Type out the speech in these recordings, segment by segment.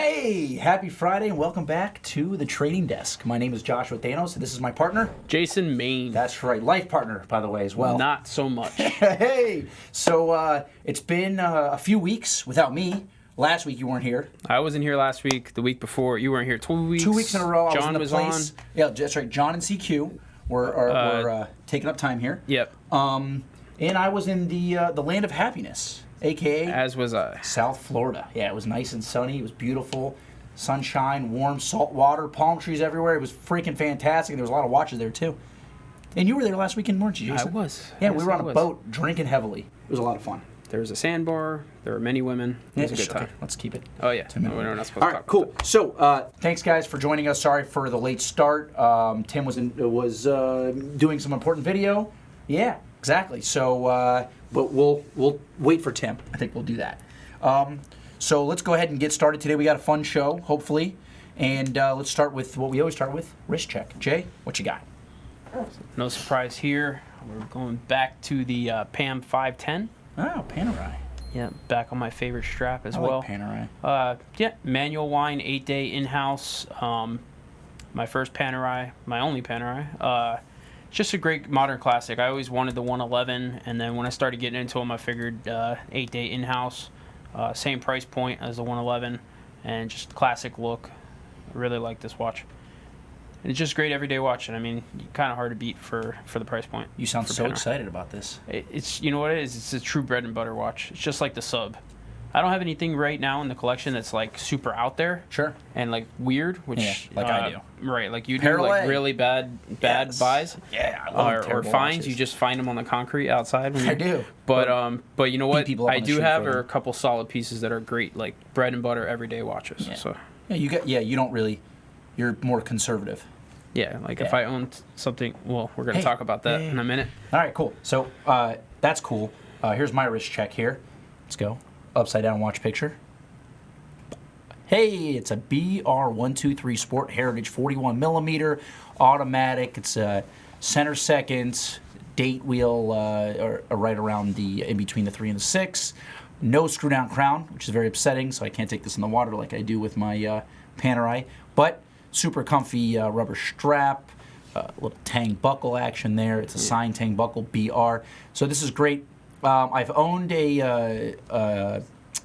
Hey, happy Friday and welcome back to the Trading Desk. My name is Joshua Thanos and this is my partner, Jason Mane. That's right, life partner, by the way, as well. Not so much. Hey, so it's been a few weeks without me. Last week you weren't here. I wasn't here last week. The week before, you weren't here 2 weeks. 2 weeks in a row. John I was in the place. on. Yeah, that's right. John and CQ were taking up time here. Yep. And I was in the land of happiness, a.k.a. As was I. South Florida. Yeah, it was nice and sunny. It was beautiful. Sunshine, warm, salt water, palm trees everywhere. It was freaking fantastic. There was a lot of watches there, too. And you were there last weekend, weren't you, Jason? I was. Yeah, yes, we were on a boat drinking heavily. It was a lot of fun. There was a sandbar. There were many women. It was a good time. Okay, let's keep it. Oh, yeah. No, we're not supposed All to right, talk cool. about that. So, thanks, guys, for joining us. Sorry for the late start. Tim was doing some important video. Yeah, exactly. So, but we'll wait for Tim. I think we'll do that. So let's go ahead and get started. Today we got a fun show, hopefully. And let's start with what we always start with, wrist check. Jay, what you got? No surprise here. We're going back to the PAM 510. Oh, Panerai. Yeah, back on my favorite strap as I well. like Panerai. Yeah, manual wine, 8-day in-house. My first Panerai, my only Panerai. Just a great modern classic. I always wanted the 111, and then when I started getting into them, I figured 8-day in-house, same price point as the 111, and just classic look. I really like this watch. And it's just great everyday watch, and I mean, kind of hard to beat for the price point. You sound so Panerai. excited about this. It's, you know what it is? It's a true bread and butter watch. It's just like the Sub. I don't have anything right now in the collection that's like super out there. Sure. And like weird, which Yeah, like I do. Right, like you do Parallel. like really bad Yes. buys. Yeah, I love Or terrible fines. watches. You just find them on the concrete outside. When I do. But you know what? people up I on the do street have for are them. a couple solid pieces that are great, like bread and butter everyday watches. Yeah. So Yeah, you don't really. You're more conservative. yeah, like Yeah. if I owned something, well, we're gonna Hey, talk about that hey. in a minute. All right, cool. So that's cool. Here's my wrist check here. Let's go. Upside down watch picture. Hey, it's a BR123 Sport Heritage 41 millimeter automatic. It's a center seconds, date wheel are right around in between the 3 and the 6. No screw down crown, which is very upsetting, so I can't take this in the water like I do with my Panerai. But super comfy rubber strap, little Tang buckle action there. It's a signed Tang buckle BR. So this is great. I've owned a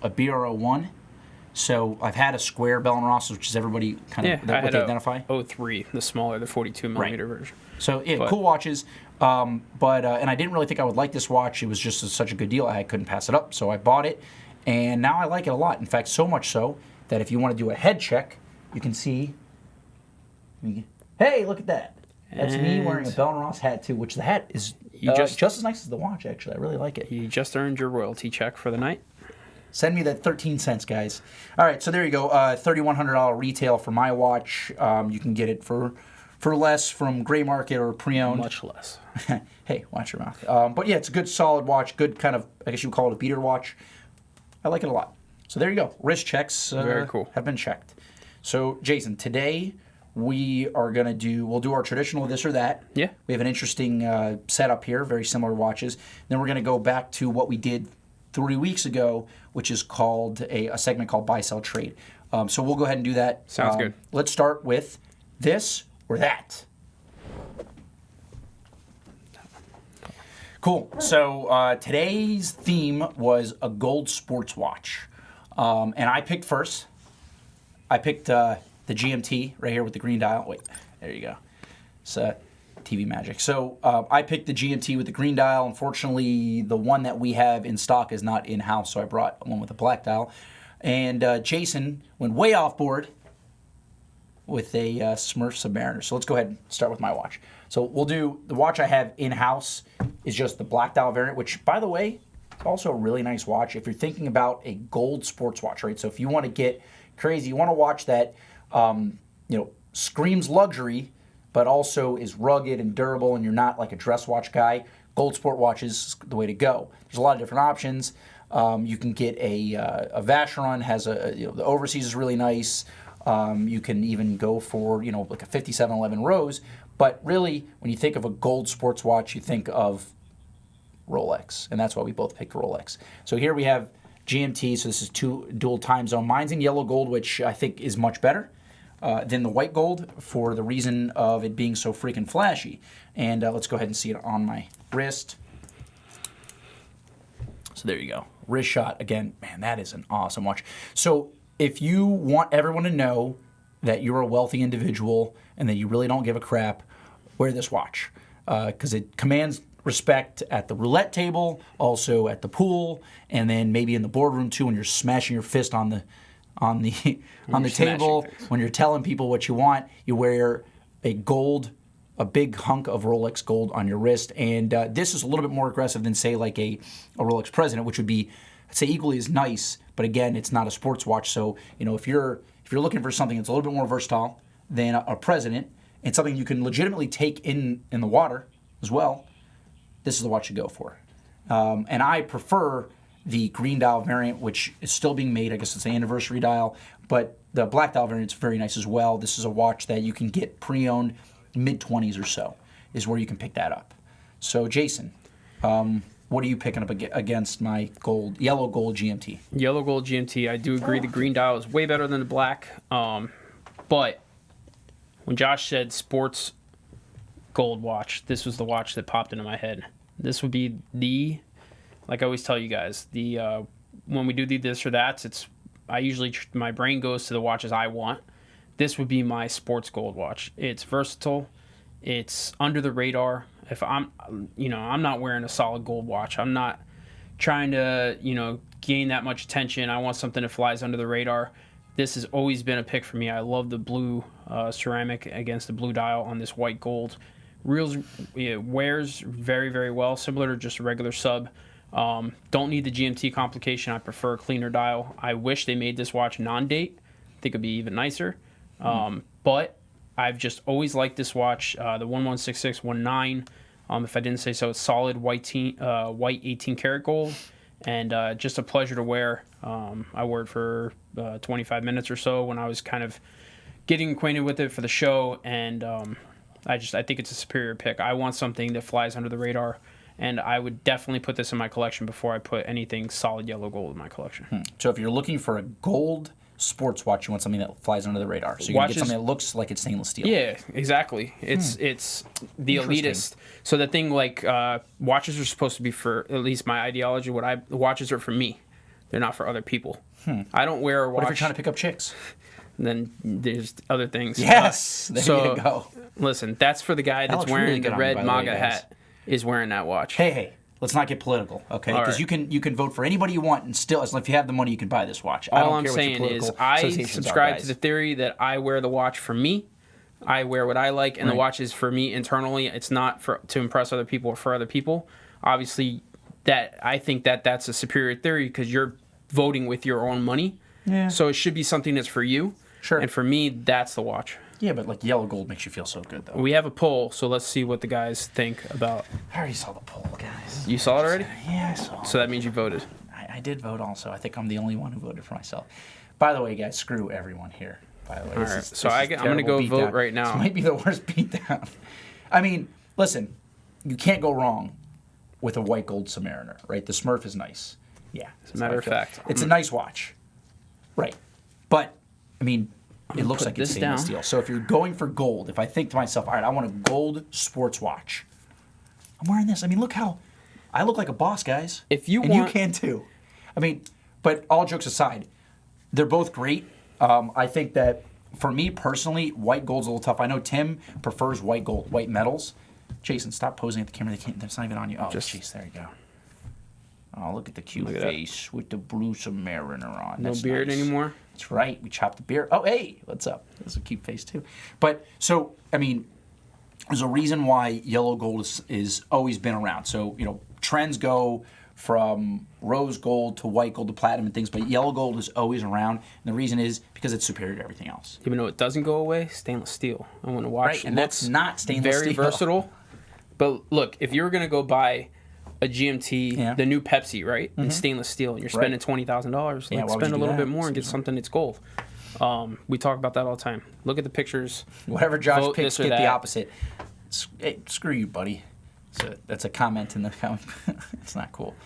BR01. So I've had a square Bell & Ross, which is everybody kind of I what had they a identify. 03, the smaller, the 42 millimeter version. So yeah, But- cool watches. And I didn't really think I would like this watch. It was just such a good deal. I couldn't pass it up, so I bought it, and now I like it a lot. In fact, so much so that if you want to do a head check, you can see. Hey, look at that! That's me wearing a Bell & Ross hat too, which the hat is just as nice as the watch. Actually, I really like it. You just earned your royalty check for the night. Send me that 13 cents, guys. All right, so there you go. $3,100 retail for my watch. You can get it for less from gray market or pre-owned. Much less. Hey, watch your mouth. But yeah, it's a good, solid watch. Good kind of, I guess you would call it a beater watch. I like it a lot. So there you go. Wrist checks Very cool. have been checked. So Jason, today we'll do our traditional this or that. Yeah. We have an interesting setup here, very similar watches. Then we're going to go back to what we did 3 weeks ago, which is called a segment called Buy, Sell, Trade. So we'll go ahead and do that. Sounds good. Let's start with this or that. Cool. So today's theme was a gold sports watch. And I picked first. I picked the GMT right here with the green dial. Wait, there you go. It's TV magic. So I picked the GMT with the green dial. Unfortunately, the one that we have in stock is not in-house, so I brought one with a black dial. And Jason went way off board with a Smurf Submariner. So let's go ahead and start with my watch. So we'll do, the watch I have in-house is just the black dial variant, which, by the way, is also a really nice watch if you're thinking about a gold sports watch, right? So if you want to get crazy, you want to watch that, screams luxury, but also is rugged and durable, and you're not like a dress watch guy, gold sport watch is the way to go. There's a lot of different options. You can get a Vacheron, has the overseas is really nice. You can even go for, like a 5711 Rose. But really, when you think of a gold sports watch, you think of Rolex. And that's why we both picked Rolex. So here we have GMT, so this is two dual time zone. Mine's in yellow gold, which I think is much better than the white gold for the reason of it being so freaking flashy. And let's go ahead and see it on my wrist. So there you go. Wrist shot. Again, man, that is an awesome watch. So if you want everyone to know that you're a wealthy individual and that you really don't give a crap, wear this watch. Because it commands respect at the roulette table, also at the pool, and then maybe in the boardroom too when you're smashing your fist on the table. When you're telling people what you want, you wear a big hunk of Rolex gold on your wrist. And this is a little bit more aggressive than, say, like a Rolex President, which would be, I'd say, equally as nice. But again, it's not a sports watch. So, if you're looking for something that's a little bit more versatile than a President and something you can legitimately take in the water as well, this is the watch you go for. And I prefer the green dial variant, which is still being made. I guess it's the anniversary dial. But the black dial variant is very nice as well. This is a watch that you can get pre-owned mid-20s or so is where you can pick that up. So, Jason, what are you picking up against my yellow gold GMT? Yellow gold GMT. I do agree the green dial is way better than the black. But when Josh said sports gold watch, this was the watch that popped into my head. This would be like I always tell you guys, when we do the this or that, my brain goes to the watches I want. This would be my sports gold watch. It's versatile. It's under the radar. If I'm not wearing a solid gold watch. I'm not trying to, gain that much attention. I want something that flies under the radar. This has always been a pick for me. I love the blue ceramic against the blue dial on this white gold. It wears very, very well, similar to just a regular sub. Don't need the GMT complication. I prefer a cleaner dial. I wish they made this watch non-date. I think it'd be even nicer. But I've just always liked this watch, the 116619. If I didn't say so, it's solid white 18 karat gold, and just a pleasure to wear. I wore it for 25 minutes or so when I was kind of getting acquainted with it for the show, and I think it's a superior pick. I want something that flies under the radar, and I would definitely put this in my collection before I put anything solid yellow gold in my collection. So if you're looking for a gold sports watch, you want something that flies under the radar. So you can get something that looks like it's stainless steel. Yeah, exactly. It's the elitist. So the thing, watches are supposed to be for, at least my ideology, watches are for me. They're not for other people. I don't wear a watch. What if you're trying to pick up chicks? Then there's other things. Yes, there you go. Listen, that's for the guy that's wearing really the red MAGA hat is wearing that watch. Hey, let's not get political, okay? Because you can vote for anybody you want, and still, if you have the money, you can buy this watch. All I'm saying is I subscribe to the theory that I wear the watch for me. I wear what I like, and the watch is for me internally. It's not to impress other people or for other people. Obviously, I think that's a superior theory because you're voting with your own money. Yeah. So it should be something that's for you. Sure. And for me, that's the watch. Yeah, but yellow gold makes you feel so good, though. We have a poll, so let's see what the guys think about. I already saw the poll, guys. You saw it already? Yeah, I saw it. So that means you voted. I did vote also. I think I'm the only one who voted for myself. By the way, guys, screw everyone here. By the way, all right. So I'm going to go vote right now. This might be the worst beatdown. I mean, listen, you can't go wrong with a white gold Submariner, right? The Smurf is nice. Yeah. As a matter of fact. It's a nice watch. Right. But, I mean, it looks like it's stainless steel. So if you're going for gold, if I think to myself, all right, I want a gold sports watch, I'm wearing this. I mean, look how I look like a boss, guys. You can too. I mean, but all jokes aside, they're both great. I think that for me personally, white gold's a little tough. I know Tim prefers white gold, white metals. Jason, stop posing at the camera. That's not even on you. Oh, jeez, there you go. Oh, look at the cute face with the blue Submariner on. No beard anymore? That's right. We chopped the beard. Oh, hey, what's up? That's a cute face, too. But, so, I mean, there's a reason why yellow gold is always been around. So, trends go from rose gold to white gold to platinum and things, but yellow gold is always around. And the reason is because it's superior to everything else. Even though it doesn't go away, stainless steel. I want to watch. Right, and that's not stainless steel. Very versatile. But look, if you were going to go buy a GMT, the new Pepsi, right, in stainless steel, and you're spending $20,000, let's spend a little bit more and get something that's gold. We talk about that all the time. Look at the pictures. Whatever Josh picks, get the opposite. Hey, screw you, buddy. So that's a comment in the comment. It's not cool.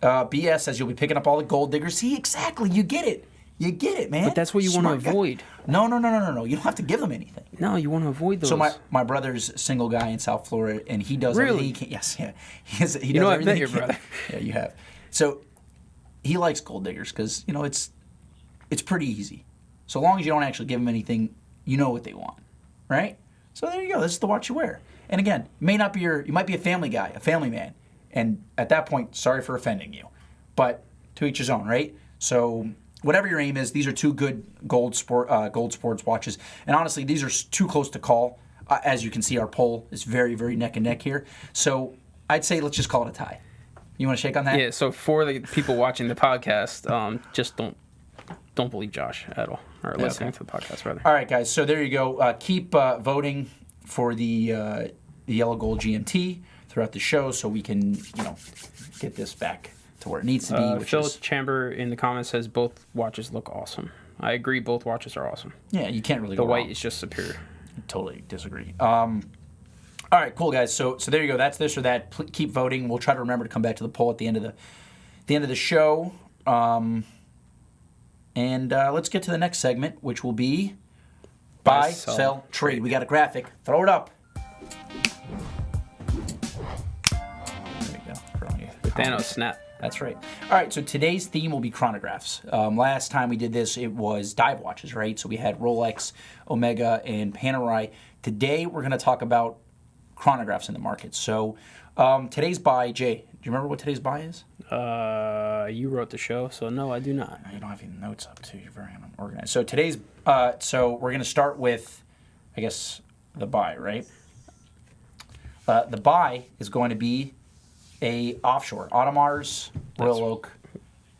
BS says you'll be picking up all the gold diggers. See, exactly. You get it. You get it, man. But that's what you want to avoid. No. You don't have to give them anything. No, you want to avoid those. So my brother's a single guy in South Florida, and he does Really? everything he can. Yes, yeah. He does I've met everything your he can. brother. Yeah, you have. So he likes gold diggers because it's pretty easy. So long as you don't actually give them anything, you know what they want, right? So there you go. This is the watch you wear. And again, you might be a family guy, a family man, and at that point, sorry for offending you, but to each his own, right? So whatever your aim is, these are two good gold sports watches, and honestly, these are too close to call. As you can see, our poll is very, very neck and neck here. So I'd say let's just call it a tie. You want to shake on that? Yeah. So for the people watching the podcast, just don't believe Josh at all, or listening to the podcast rather. All right, guys. So there you go. Keep voting for the yellow gold GMT throughout the show, so we can get this back to where it needs to be. Phil Chamber in the comments says both watches look awesome. I agree. Both watches are awesome. Yeah, you can't really The go white wrong. is just superior. Totally disagree. All right, cool, guys. So there you go. That's this or that. Keep voting. We'll try to remember to come back to the poll at the end of the show. And let's get to the next segment, which will be buy, sell, trade. We got a graphic. Throw it up. There you go. The Thanos snap. That's right. All right, so today's theme will be chronographs. Last time we did this, it was dive watches, right? So we had Rolex, Omega, and Panerai. Today, we're going to talk about chronographs in the market. So today's buy, Jay, do you remember what today's buy is? You wrote the show, so no, I do not. You don't have any notes up, too. You're very unorganized. So today's, so we're going to start with, I guess, the buy, right? The buy is going to be a offshore, Audemars Royal Oak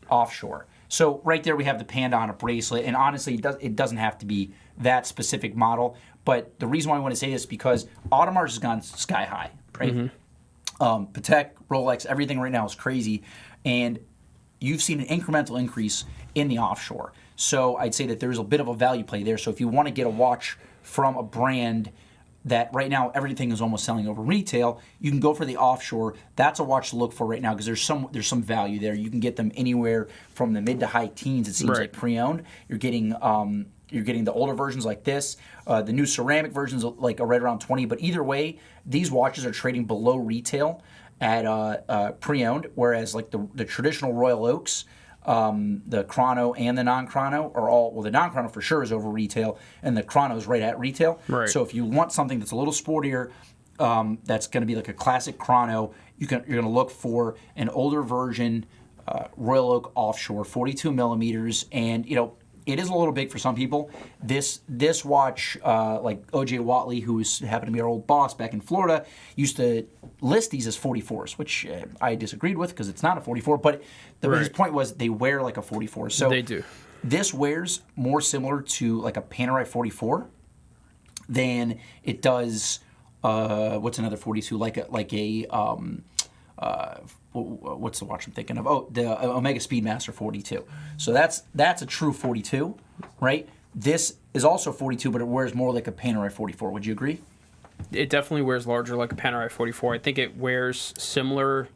Offshore. So right there we have the panda on a bracelet, and honestly, it doesn't have to be that specific model. But the reason why I want to say this is because Audemars has gone sky high, right? Mm-hmm. Patek, Rolex, everything right now is crazy, and you've seen an incremental increase in the offshore. So I'd say that there's a bit of a value play there. So if you want to get a watch from a brand that right now everything is almost selling over retail, you can go for the offshore. That's a watch to look for right now because there's some value there. You can get them anywhere from the mid to high teens. It seems like pre-owned. You're getting the older versions like this. The new ceramic versions like are right around 20. But either way, these watches are trading below retail at pre-owned, whereas like the traditional Royal Oaks, the Chrono and the non-Chrono are all, well, the non-Chrono for sure is over retail, and the Chrono is right at retail. Right. So if you want something that's a little sportier, that's going to be like a classic Chrono, you're going to look for an older version, Royal Oak Offshore, 42 millimeters, and it is a little big for some people. This watch, like O.J. Watley, who happened to be our old boss back in Florida, used to list these as 44s, which I disagreed with because it's not a 44. But his point was they wear like a 44. So they do. This wears more similar to like a Panerai 44 than it does. What's another 42? Like a what's the watch I'm thinking of? Oh, the Omega Speedmaster 42. So that's a true 42, right? This is also 42, but it wears more like a Panerai 44. Would you agree? It definitely wears larger like a Panerai 44. I think it wears similar.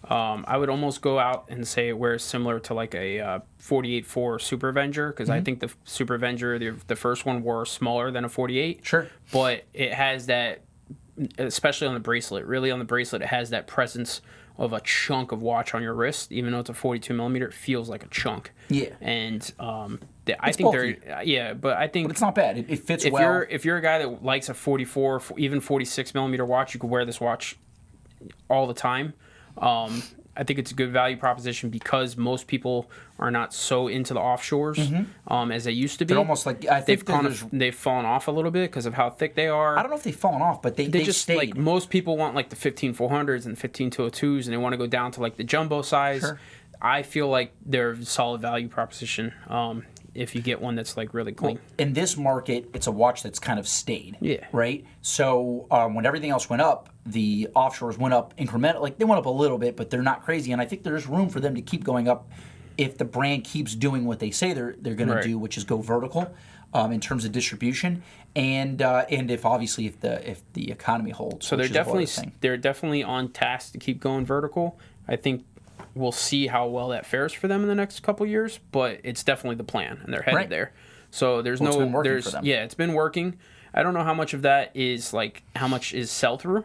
I would almost go out and say it wears similar to like a 48-4 Super Avenger, because I think the Super Avenger, the first one, wore smaller than a 48. Sure. But it has that, especially on the bracelet. Really, on the bracelet, it has that presence of a chunk of watch on your wrist. Even though it's a 42 millimeter, it feels like a chunk. Yeah. And I It's think bulky. but I think But it's not bad. It fits well. If you're a guy that likes a 44, even 46 millimeter watch, you could wear this watch all the time. I think it's a good value proposition because most people are not so into the offshores as they used to be. They're almost like, I think they've fallen off a little bit because of how thick they are. I don't know if they've fallen off, but they just stayed. like most people want like the 15400s and 15202s, and they want to go down to like the jumbo size. Sure. I feel like they're a solid value proposition if you get one that's like really clean. Well, in this market, it's a watch that's kind of stayed. Yeah. Right? So when everything else went up, the offshores went up incremental. Like they went up a little bit, but they're not crazy. And I think there's room for them to keep going up if the brand keeps doing what they say they're going to do, which is go vertical in terms of distribution, and if the economy holds. So they're definitely on task to keep going vertical. I think we'll see how well that fares for them in the next couple years, but it's definitely the plan, and they're headed there. So there's it's been working for them. Yeah, it's been working. I don't know how much of that is like how much is sell through,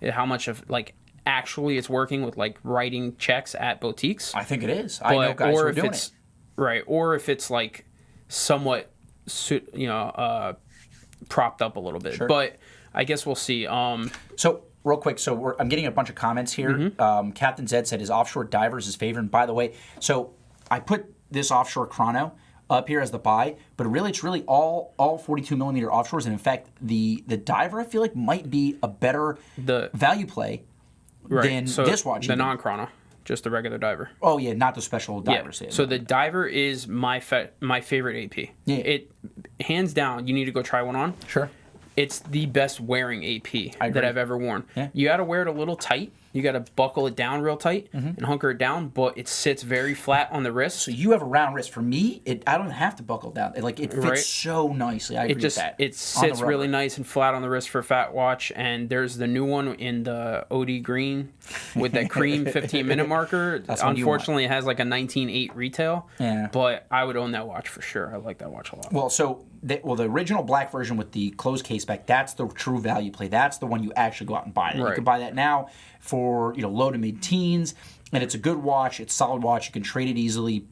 how much of like actually it's working with like writing checks at boutiques. I think it is. I know guys who are doing it. Right, or if it's like somewhat, propped up a little bit. Sure. But I guess we'll see. So real quick, I'm getting a bunch of comments here. Captain Zed said his offshore diver is his favorite. And by the way, so I put this offshore chrono up here as the buy, but it's really all 42 millimeter offshores. And in fact, the diver I feel like might be a better value play than this watch. The non-chrono, just the regular diver. Oh yeah, not the special divers. Yeah. So the diver is my favorite AP. Yeah. It hands down. You need to go try one on. Sure. It's the best wearing AP that I've ever worn. Yeah. You got to wear it a little tight. You got to buckle it down real tight and hunker it down, but it sits very flat on the wrist. So you have a round wrist. For me, I don't have to buckle down. It fits so nicely. I agree with that. It sits really nice and flat on the wrist for a fat watch. And there's the new one in the OD green with that cream 15-minute marker. Unfortunately, it has like a 19.8 retail. Yeah. But I would own that watch for sure. I like that watch a lot. Well, the original black version with the closed case back, that's the true value play. That's the one you actually go out and buy. Right. You can buy that now for low to mid teens, and it's a good watch. It's a solid watch. You can trade it easily.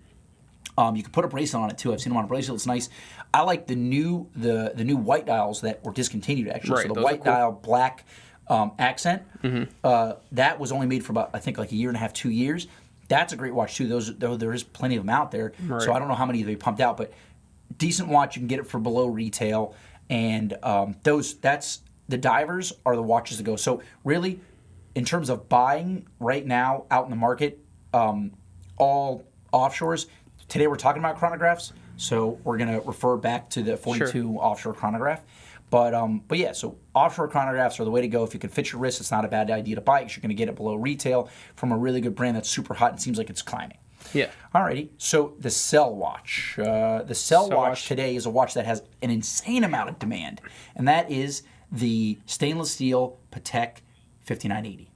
You can put a bracelet on it too. I've seen them on a bracelet. It's nice. I like the new white dials that were discontinued actually. Right, so the white dial black accent that was only made for about I think like a year and a half, 2 years. That's a great watch too. There is plenty of them out there. Right. So I don't know how many they pumped out, but decent watch. You can get it for below retail, and the divers are the watches to go. So really, in terms of buying right now out in the market, all offshores. Today we're talking about chronographs, so we're gonna refer back to the 42 offshore chronograph. But yeah, so offshore chronographs are the way to go. If you can fit your wrist, it's not a bad idea to buy because you're gonna get it below retail from a really good brand that's super hot and seems like it's climbing. Yeah. Alrighty. So the Cell watch. The Cell watch today is a watch that has an insane amount of demand, and that is the stainless steel Patek 5980.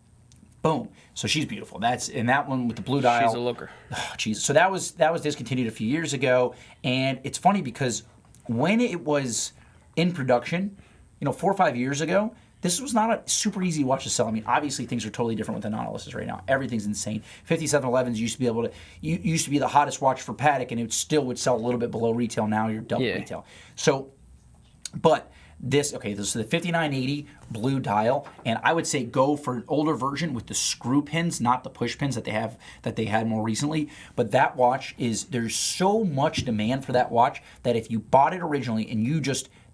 Boom. So she's beautiful. And that one with the blue dial. She's a looker. Oh, geez. So that was discontinued a few years ago, and it's funny because when it was in production, 4 or 5 years ago, this was not a super easy watch to sell. I mean, obviously things are totally different with the Nautiluses right now. Everything's insane. 5711s used to be the hottest watch for Patek, and it still would sell a little bit below retail. Now you're double retail. So, but this is the 5980 blue dial, and I would say go for an older version with the screw pins, not the push pins that they had more recently. But that watch there's so much demand for that watch that if you bought it originally and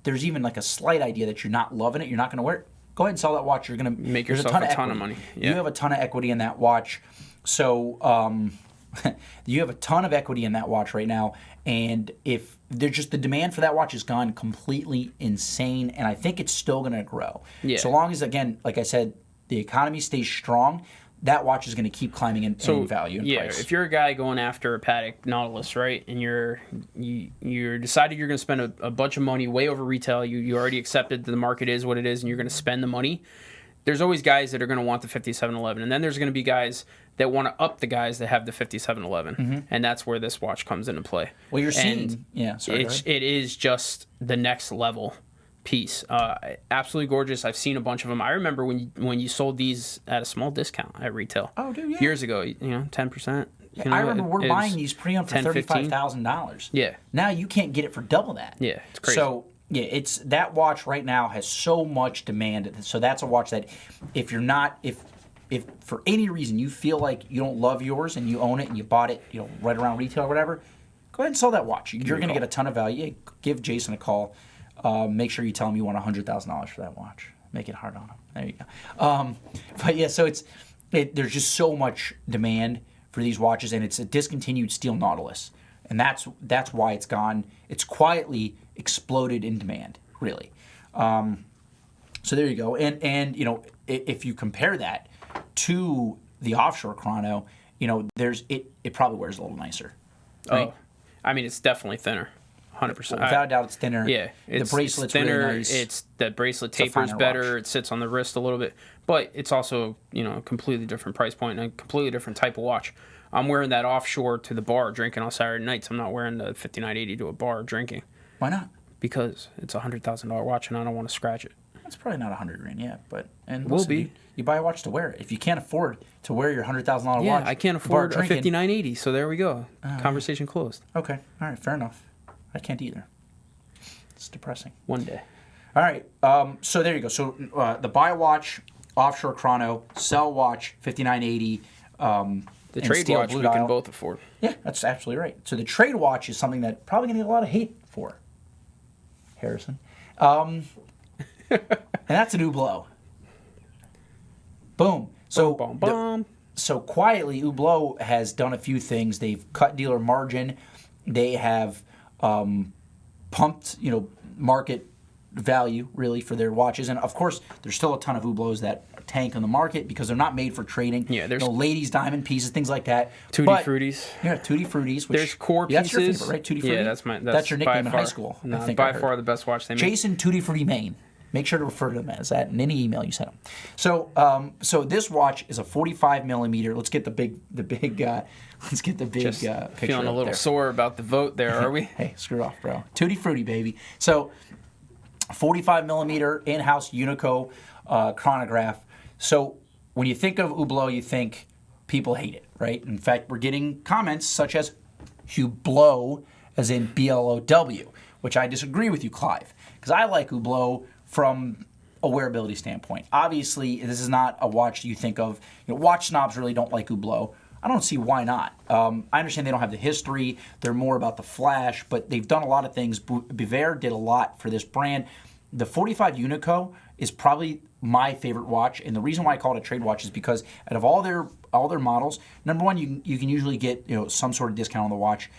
there's even like a slight idea that you're not loving it, you're not going to wear it, go ahead and sell that watch. You're going to make yourself a ton of money. Yeah. You have a ton of equity in that watch. So you have a ton of equity in that watch right now. And if there's the demand for that watch has gone completely insane, and I think it's still going to grow. Yeah. So long as, again, like I said, the economy stays strong, that watch is going to keep climbing in value and price. If you're a guy going after a Patek Nautilus, right, and you're decided you're going to spend a bunch of money way over retail, you already accepted that the market is what it is, and you're going to spend the money. There's always guys that are going to want the 5711, and then there's going to be guys that want to up the guys that have the 5711, and that's where this watch comes into play. Well, you're seeing, it is just the next level piece. Absolutely gorgeous. I've seen a bunch of them. I remember when you sold these at a small discount at retail. Oh, dude, yeah. Years ago, 10%. I remember we're buying these pre-owned for $35,000. Yeah. Now you can't get it for double that. Yeah, it's crazy. So it's that watch right now has so much demand. So that's a watch that if for any reason you feel like you don't love yours and you own it and you bought it, right around retail or whatever, go ahead and sell that watch. You're going to get a ton of value. Yeah, give Jason a call. Make sure you tell him you want $100,000 for that watch. Make it hard on him. There you go. But yeah, so there's just so much demand for these watches, and it's a discontinued steel Nautilus, and that's why it's gone. It's quietly exploded in demand, really. So there you go. And if you compare that to the offshore chrono, it probably wears a little nicer. Right? Oh, I mean, it's definitely thinner. 100%. Without a doubt, it's thinner. Yeah, the bracelet's thinner. Really nice. The bracelet tapers better. Watch. It sits on the wrist a little bit, but it's also a completely different price point and a completely different type of watch. I'm wearing that offshore to the bar drinking on Saturday nights. I'm not wearing the 5980 to a bar drinking. Why not? Because it's a $100,000 watch and I don't want to scratch it. It's probably not $100,000 yet, but Will be. You buy a watch to wear it. If you can't afford to wear your $100,000 watch, Yeah, I can't afford a drinking, 5980. So there we go. Conversation closed. Okay, all right, fair enough. I can't either. It's depressing. One day. All right, so there you go. So the buy watch, offshore chrono, sell watch, 5980. The trade watch we can both afford. Yeah, that's absolutely right. So the trade watch is something that probably going to get a lot of hate for, Harrison. And that's an Hublot. Boom. So, Boom, boom, boom. So quietly, Hublot has done a few things. They've cut dealer margin. They have pumped, market value really for their watches. And of course, there's still a ton of Hublots that tank on the market because they're not made for trading. Yeah, there's ladies' diamond pieces, things like that. Tutti Fruities. Yeah, Tutti Fruities. Which, There's core that's pieces. Your favorite, right? Tutti Frutti. Yeah, that's your nickname in far, high school. No, I think by far the best watch they make. Jason Tutti Frutti Mane. Make sure to refer to them as that in any email you send them. So this watch is a 45 millimeter. Let's get the big. Let's get the big Just picture. feeling a little sore about the vote there, are we? Hey, screw it off, bro. Tutti Frutti, baby. So 45 millimeter in-house Unico chronograph. So when you think of Hublot, you think people hate it, right? In fact, we're getting comments such as Hublot, as in B-L-O-W, which I disagree with you, Clive, because I like Hublot from a wearability standpoint. Obviously, this is not a watch you think of. Watch snobs really don't like Hublot. I don't see why not. I understand they don't have the history. They're more about the flash, but they've done a lot of things. Biver did a lot for this brand. The 45 Unico is probably my favorite watch, and the reason why I call it a trade watch is because out of all their models, number one, you can usually get some sort of discount on the watch,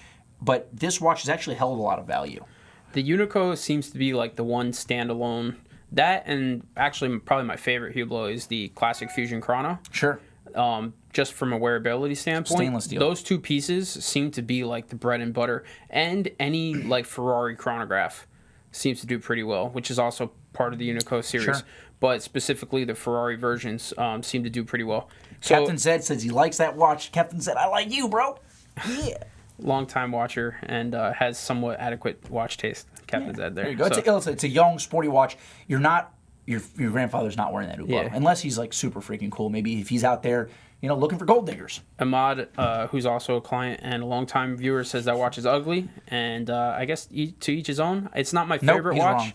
but this watch has actually held a lot of value. The Unico seems to be like the one standalone. That and actually probably my favorite Hublot is the Classic Fusion Chrono. Sure. Just from a wearability standpoint, Stainless steel. Those two pieces seem to be like the bread and butter. And any like Ferrari chronograph seems to do pretty well, which is also part of the Unico series. Sure. But specifically the Ferrari versions seem to do pretty well. So, Captain Zed says he likes that watch. Captain Zed, I like you, bro. Yeah. Long-time watcher and has somewhat adequate watch taste. Captain Zed there. There you go. So, It's a young, sporty watch. You're not your grandfather's not wearing that Hublot Yeah. unless he's like super freaking cool. Maybe if he's out there, looking for gold diggers. Ahmad, who's also a client and a longtime viewer, says that watch is ugly. And I guess to each his own. It's not my favorite he's watch. wrong.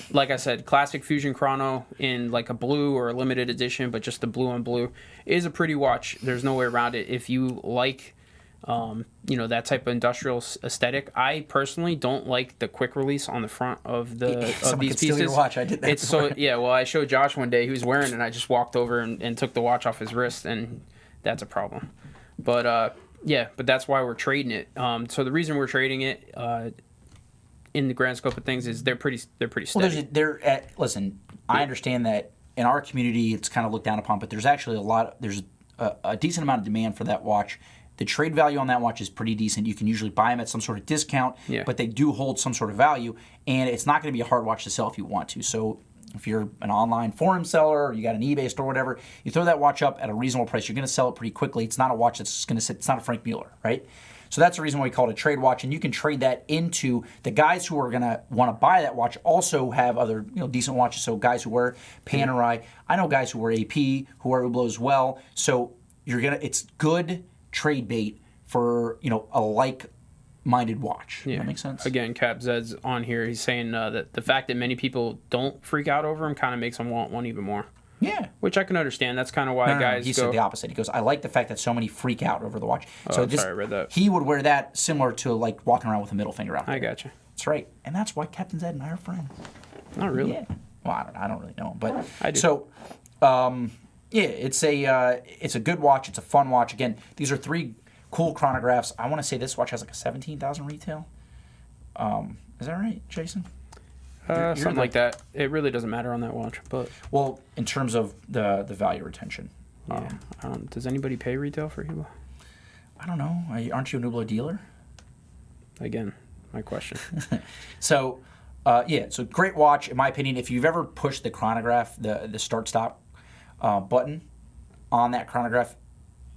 Like I said, Classic Fusion Chrono in like a blue or a limited edition, but just the blue on blue is a pretty watch. There's no way around it. If you like, that type of industrial aesthetic, I personally don't like the quick release on the front of these could steal pieces. your watch. I did that It's before. so yeah. Well, I showed Josh one day. He was wearing it, and I just walked over and took the watch off his wrist, and that's a problem. But but that's why we're trading it. So the reason we're trading it, in the grand scope of things, is they're pretty steady. Well, listen, I understand that in our community it's kind of looked down upon, but there's actually there's a decent amount of demand for that watch. The trade value on that watch is pretty decent. You can usually buy them at some sort of discount, but they do hold some sort of value, and it's not going to be a hard watch to sell if you want to. So if you're an online forum seller or you got an eBay store or whatever, you throw that watch up at a reasonable price, you're going to sell it pretty quickly. It's not a watch that's going to sit. It's not a Frank Mueller, right? So that's the reason why we call it a trade watch, and you can trade that into the guys who are going to want to buy that watch. Also have other decent watches. So guys who wear Panerai, I know guys who wear AP, who wear Hublot as well. So it's good trade bait for a like-minded watch. Yeah. That makes sense. Again, Cap Zed's on here. He's saying that the fact that many people don't freak out over him kind of makes them want one even more. Yeah. Which I can understand. That's kind of why guys he go... said the opposite. He goes, I like the fact that so many freak out over the watch. Oh, sorry, I read that. He would wear that similar to like walking around with a middle finger out there. I gotcha. That's right. And that's why Captain Zed and I are friends. Not really. Yeah. Well, I don't really know him, but I do. So, it's a good watch. It's a fun watch. Again, these are three cool chronographs. I want to say this watch has like a 17,000 retail. Is that right, Jason? Something like that. It really doesn't matter on that watch, but Well, in terms of the value retention. yeah. Does anybody pay retail for Hublot? I don't know. Aren't you a Hublot dealer? Again, my question. So, so great watch, in my opinion. If you've ever pushed the chronograph, the start-stop button on that chronograph,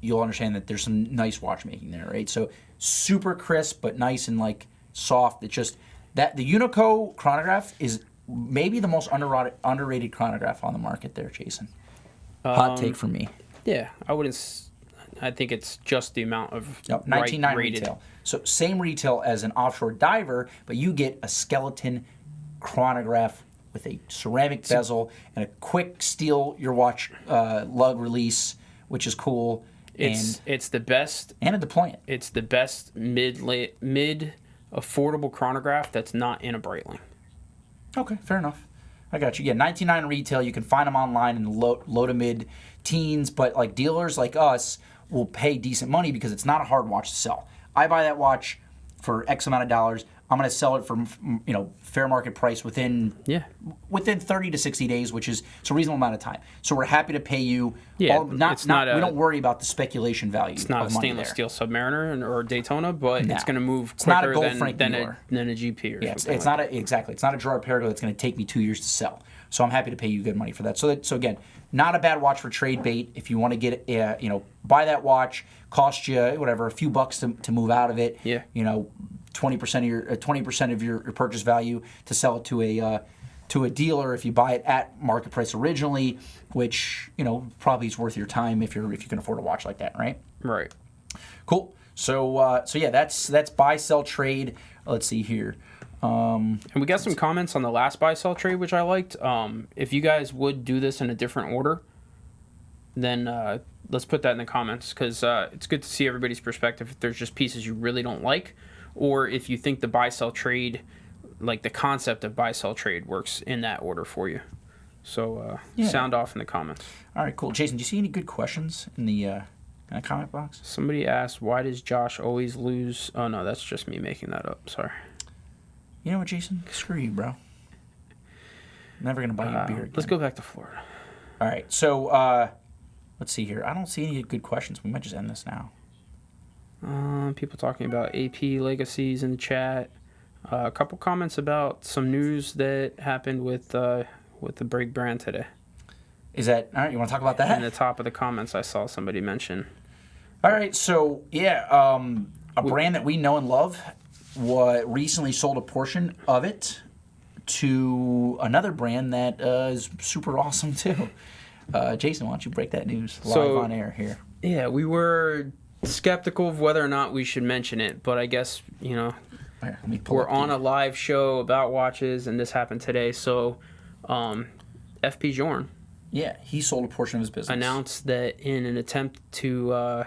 you'll understand that there's some nice watchmaking there, right? So super crisp, but nice and like soft. It's just that the Unico chronograph is maybe the most underrated chronograph on the market there, Jason. Hot take from me. Yeah, I think it's just the amount of Yep, $19.9 retail. So same retail as an offshore diver, but you get a skeleton chronograph with a ceramic bezel and a quick steal your watch lug release, which is cool. It's the best, and a deployant. It's the best mid affordable chronograph that's not in a Breitling. Okay, fair enough. I got you. Yeah, $19.9 retail. You can find them online in the low to mid teens, but like dealers like us will pay decent money because it's not a hard watch to sell. I buy that watch for X amount of dollars. I'm going to sell it for fair market price within 30 to 60 days, which is it's a reasonable amount of time. So we're happy to pay you. Yeah, we don't worry about the speculation value. It's not of a money stainless there. steel Submariner or Daytona, but it's going to move It's not a quicker gold than Frank a GP or Yeah, something. it's not exactly. It's not a Gerard Perigo that's going to take me 2 years to sell. So I'm happy to pay you good money for that. So again, not a bad watch for trade bait. If you want to get it, buy that watch, cost you a few bucks to move out of it. Yeah. 20% of your purchase value to sell it to a dealer if you buy it at market price originally, which probably is worth your time if you can afford a watch like that, right? Right. Cool. So yeah, that's buy sell trade. Let's see here. And we got some comments on the last buy sell trade, which I liked. If you guys would do this in a different order, then let's put that in the comments because it's good to see everybody's perspective. If there's just pieces you really don't like, or if you think the buy sell trade, like the concept of buy sell trade, works in that order for you. So sound off in the comments. All right, cool. Jason, do you see any good questions in the comment box? Somebody asked, why does Josh always lose? Oh no, that's just me making that up. Sorry. You know what, Jason? Screw you, bro. Never gonna buy you a beer again. Let's go back to Florida. All right, so let's see here. I don't see any good questions. We might just end this now. People talking about AP legacies in the chat. A couple comments about some news that happened with the Break brand today. Is that all right? You want to talk about that? In the top of the comments, I saw somebody mention. All right, so yeah, a brand that we know and love recently sold a portion of it to another brand that is super awesome too. Jason, why don't you break that news live on air here? Yeah, we were skeptical of whether or not we should mention it, but I guess Here, we're on a live show about watches, and this happened today. So, FP Journe, yeah, he sold a portion of his business. Announced that in an attempt to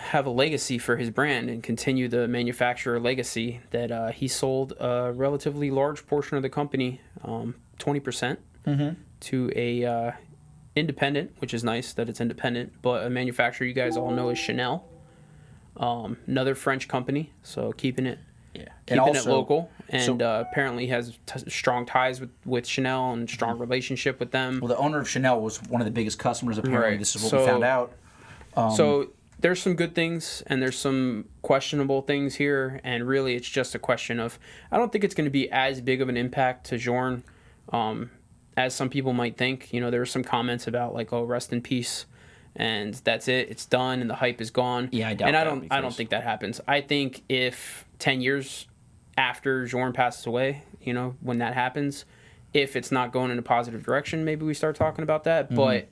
have a legacy for his brand and continue the manufacturer legacy, that he sold a relatively large portion of the company, 20%, to a independent, which is nice that it's independent, but a manufacturer you guys all know is Chanel, another French company, so keeping it local, and apparently has strong ties with Chanel and strong relationship with them. Well, the owner of Chanel was one of the biggest customers. Apparently, Right. This is what we found out. So there's some good things and there's some questionable things here, and really it's just a question of, I don't think it's going to be as big of an impact to Journe as some people might think. There were some comments about like, oh, rest in peace, and that's it, it's done, and the hype is gone. Yeah, I doubt and that. I don't think that happens. I think if 10 years after Journe passes away, when that happens, if it's not going in a positive direction, maybe we start talking about that. But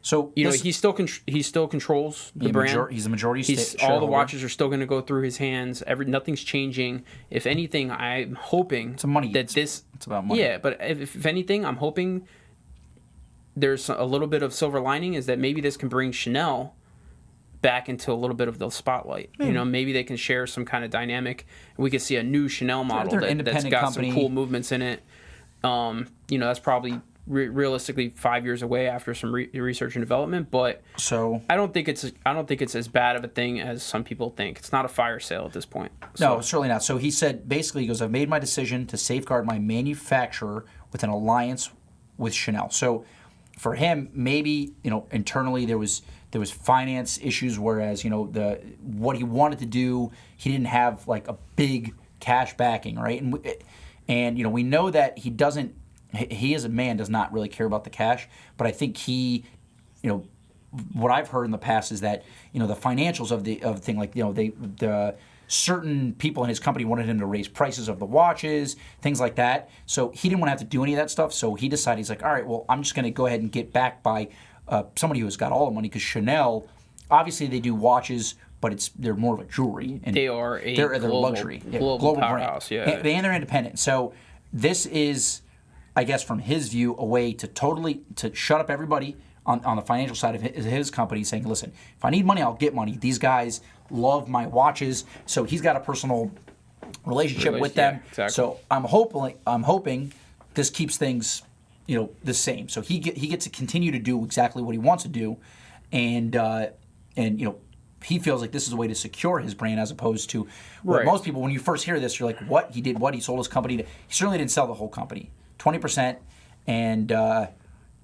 so he still controls the brand. He's a majority all the watches are still going to go through his hands. Nothing's changing. If anything, I'm hoping it's money. It's about money. Yeah, but if anything, I'm hoping there's a little bit of silver lining, is that maybe this can bring Chanel back into a little bit of the spotlight. Maybe they can share some kind of dynamic. We could see a new Chanel model that's got some cool movements in it. That's probably realistically 5 years away after some research and development, but I don't think it's as bad of a thing as some people think. It's not a fire sale at this point. No, certainly not. So he said, basically, he goes, I've made my decision to safeguard my manufacturer with an alliance with Chanel. So for him, maybe internally there was finance issues, whereas what he wanted to do, he didn't have like a big cash backing, right? And we know that he doesn't he as a man does not really care about the cash, but I think he, what I've heard in the past is that the financials of the thing, like the certain people in his company wanted him to raise prices of the watches, things like that. So he didn't want to have to do any of that stuff. So he decided, he's like, all right, well, I'm just going to go ahead and get backed by somebody who's got all the money, because Chanel, obviously they do watches, but they're more of a jewelry. And they're global, luxury, global powerhouse, brand. And they're independent. So this is, I guess, from his view, a way to shut up everybody on the financial side of his company, saying, listen, if I need money, I'll get money. These guys love my watches, so he's got a personal relationship with them. Yeah, exactly. So I'm hoping this keeps things, the same. So he gets to continue to do exactly what he wants to do, and he feels like this is a way to secure his brand, as opposed to what most people, when you first hear this, you're like, what? He did what? He sold his company. He certainly didn't sell the whole company, 20%, and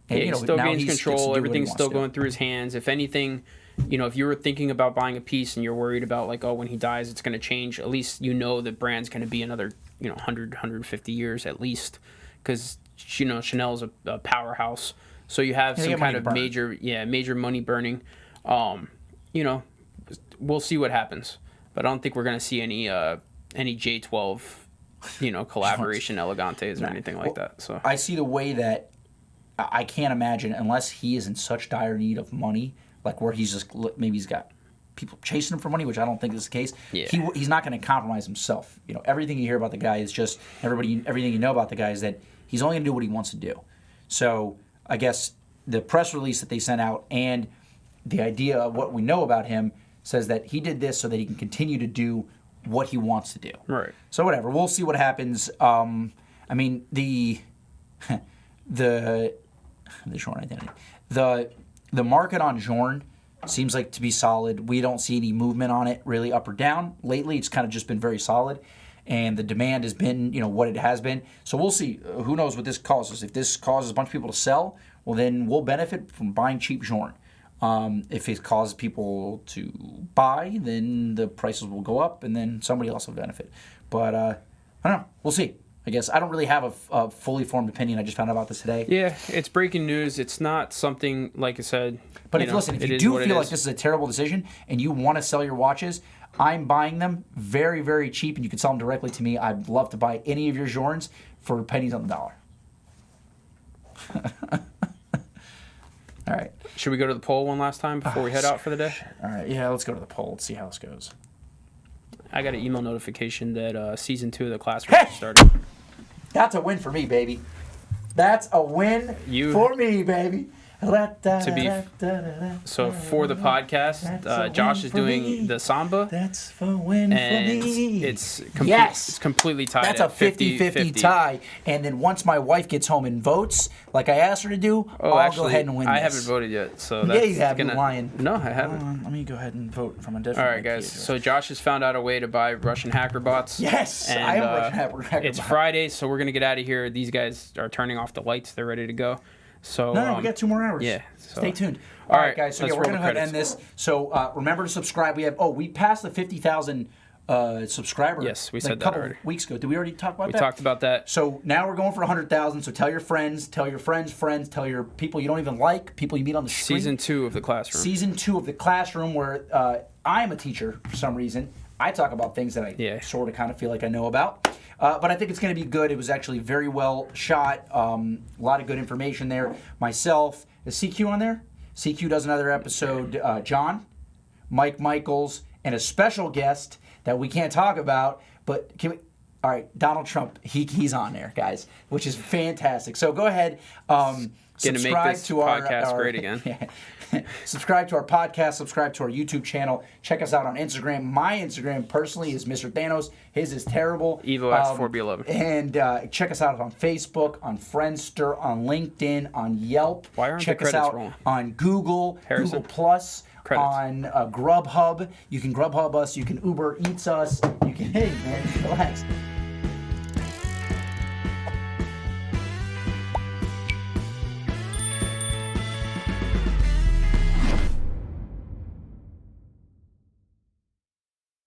he still gains control. Everything's still going to. through his hands. If anything, if you were thinking about buying a piece and you're worried about like, when he dies, it's going to change, at least the brand's going to be another 100, 150 years at least, because Chanel's a powerhouse. So you have some kind of major money burning. We'll see what happens, but I don't think we're going to see any J12 collaboration elegantes or anything like that. So I see the way that I can't imagine, unless he is in such dire need of money, like where he's just, maybe he's got people chasing him for money, which I don't think is the case. Yeah. He's not going to compromise himself. Everything you hear about the guy is just everything you know about the guy is that he's only going to do what he wants to do. So I guess the press release that they sent out and the idea of what we know about him says that he did this so that he can continue to do what he wants to do. Right. So whatever, we'll see what happens. I mean, the Journe identity, the market on Journe seems like to be solid. We don't see any movement on it really up or down lately. It's kind of just been very solid, and the demand has been what it has been. So we'll see. Who knows what this causes? If this causes a bunch of people to sell, well, then we'll benefit from buying cheap Journe. If it causes people to buy, then the prices will go up, and then somebody else will benefit. But I don't know. We'll see. I guess I don't really have a fully formed opinion. I just found out about this today. Yeah, it's breaking news. It's not something, like I said. But if you do feel like this is a terrible decision and you want to sell your watches, I'm buying them very, very cheap, and you can sell them directly to me. I'd love to buy any of your Journes for pennies on the dollar. All right. Should we go to the poll one last time before we head out for the day? All right. Yeah, let's go to the poll. Let's see how this goes. I got an email notification that season 2 of the classroom started. That's a win for me, baby. That's a win for me, baby. So for the podcast, Josh is doing the samba. That's a win and for me. It's completely tied. That's a 50-50 tie. And then once my wife gets home and votes, like I asked her to do, I'll go ahead and win this. I haven't voted yet, so that's you haven't. You're lying. No, I haven't. Let me go ahead and vote from a different. All right, guys. So Josh has found out a way to buy Russian hacker bots. Yes, and, I am Russian hacker It's bot. Friday, so we're gonna get out of here. These guys are turning off the lights. They're ready to go. So no, we got 2 more hours. Yeah. Stay tuned. All right, guys. So we're going to go ahead and end this. So remember to subscribe. We passed the 50,000 subscriber. Yes, we said that already. Weeks ago. Did we already talk about that? We talked about that. So now we're going for 100,000. So tell your friends, tell your friends' friends, tell your people you don't even like, people you meet on the street. Season 2 of the classroom. Season 2 of the classroom, where I am a teacher for some reason. I talk about things that I sort of kind of feel like I know about. But I think it's going to be good. It was actually very well shot. A lot of good information there. Myself, is CQ on there? CQ does another episode. John, Mike Michaels, and a special guest that we can't talk about. But can we? All right, Donald Trump. He's on there, guys, which is fantastic. So go ahead. Subscribe to our podcast great again. Subscribe to our podcast. Subscribe to our YouTube channel. Check us out on Instagram. My Instagram personally is Mr. Thanos. His is terrible. Evo X4B11. And check us out on Facebook, on Friendster, on LinkedIn, on Yelp. Why aren't check the us credits out wrong? on Google, Harrison? Google Plus. Credits. On Grubhub. You can Grubhub us. You can Uber Eats us. You can, hey man, relax.